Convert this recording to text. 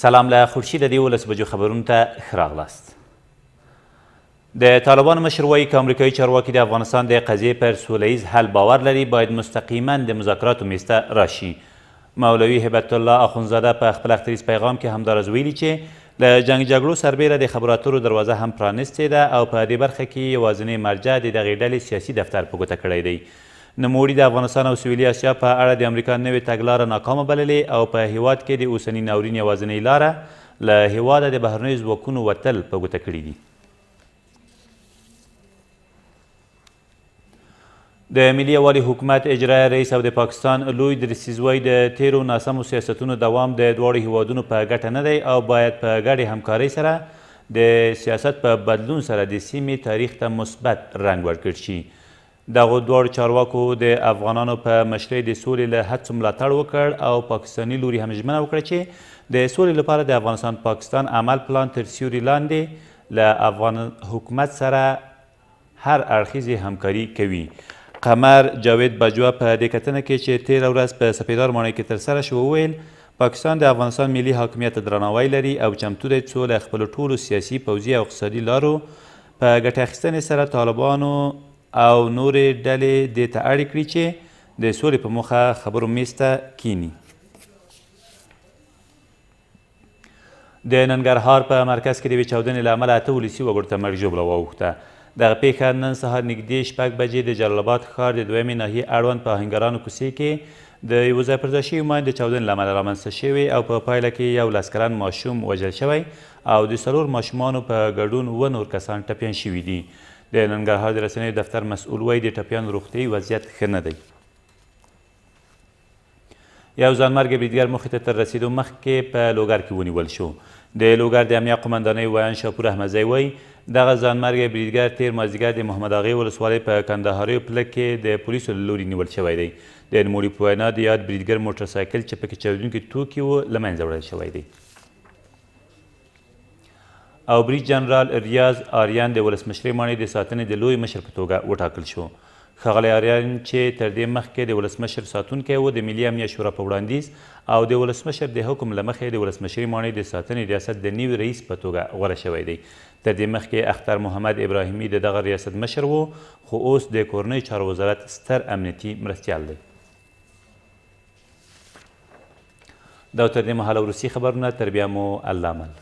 سلام له خورشید د 11 بجو خبرونو ته ښه راغلاست. د طالبانو مشر وایي که امریکایي چارواکي د افغانستان د قضیې پر سوله ییز حل باور لري باید مستقیما د مذاکراتو میز ته راشي. مولوي هبت الله اخونزاده په خپل اختریز پیغام کې همداراز ویلي چې له جنګ جګړو سربیره د خبرو اترو دروازه هم پرانستې ده او په دې برخه کې یوازینی مرجع د دغې ډلې سیاسي دفتر په ګوته کړی دی. نوموړي د افغانستان او سویلي اسیا په اړه د امریکا نوې تګلاره ناکامه بللې او په هیواد کې د اوسني ناورین یوازینۍ لاره له هیواده د بهرنیو ځواکونو وتل په ګوته کړي دي. د ملي یووالي حکومت اجرایه رئیس او د پاکستان لوی درسیزوی د تیرو ناسمو سیاستونو دوام د دواړو هیوادونو په ګټه نه دی او باید په ګډې همکارۍ سره د سیاست په بدلون سره د سیمې تاریخ ته مثبت رنګ ورکړل شي. دغو دواړو چارواکو د افغانانو په مشرۍ د سولې له هڅو ملاتړ وکړ او پاکستاني لوري هم ژمنه وکړه چې د سولې لپاره د افغانستان پاکستان عمل پلان تر سیوري لاندې له افغان حکومت سره هر اړخیزې همکاري کوي. قمر جاوید بجوا په دې کتنه کې چې تېره ورځ په سپیدار ماڼۍ کې ترسره شو وویل پاکستان د افغانستان ملي حاکمیت ته درناوی لري او چمتو دی څو له خپلو ټولو سیاسي پوځي او اقتصادي لارو په ګټه اخیستنې سره طالبانو او نورې ډلې دې ته اړ کړي چې د سولې په موخه خبرو میز ته کینی. د ننګرهار په مرکز کې د یوې چاودنې له امله 8 ولسي وګړو ته مرګ ژوبله واوښته. دغه پیښه نن سهار نږدې 6 بجې د جلال آباد ښار د دویمې ناحیې اړوند په آهنګرانو کوڅې کې د یوه ځای پر ځای شوي ماین د چاودنې له امله رامنځته شوې او په پایله کې 11 کلن ماشوم وژل شوی او د 4 ماشومانو په ګډون 7 نور کسان ټپیان شوي دي. د ننګرهار د رسنیو دفتر مسؤل وایي د ټپیانو روغتیایي وضعیت ښه نه دی. یو ځانمرګي بریدګر موخې ته تر رسېدو مخکې په لوګر کې ونیول شو. د لوګر د امنیه قمندانۍ ویان شاپور احمدزی وایي دغه ځانمرګي بریدګر تیر مازدیګر د محمد اغې ولسوالۍ په کندهاریو پله کې د پولیسو له لوري نیول شوی دی. د نوموړي په وینا د یاد بریدګر موټرسایکل چې پکې چاودونکي توکي وو له منځه وړل شوی دی. او بریج جنرال ریاض آریان د ولسمشرۍ ماڼۍ د ساتنې د لوی مشر په توګه وټاکل شو. ښاغلی آریان چې تر دې مخکې د ولسمشر ساتونکی و د ملي امنیه شورا په وړاندیز او د ولسمشر د حکم له مخې د ولسمشرۍ ماڼۍ د ساتنې ریاست د نوي رئیس په توګه غوره شوی دی. تر دې مخکې اختر محمد ابراهیمي د دغه ریاست مشر و خو اوس د کورنۍ چارو وزارت ستر امنیتي مرستیال دی. دا تر دې مهاله وروستي خبرونه تر بیا مو الله مل.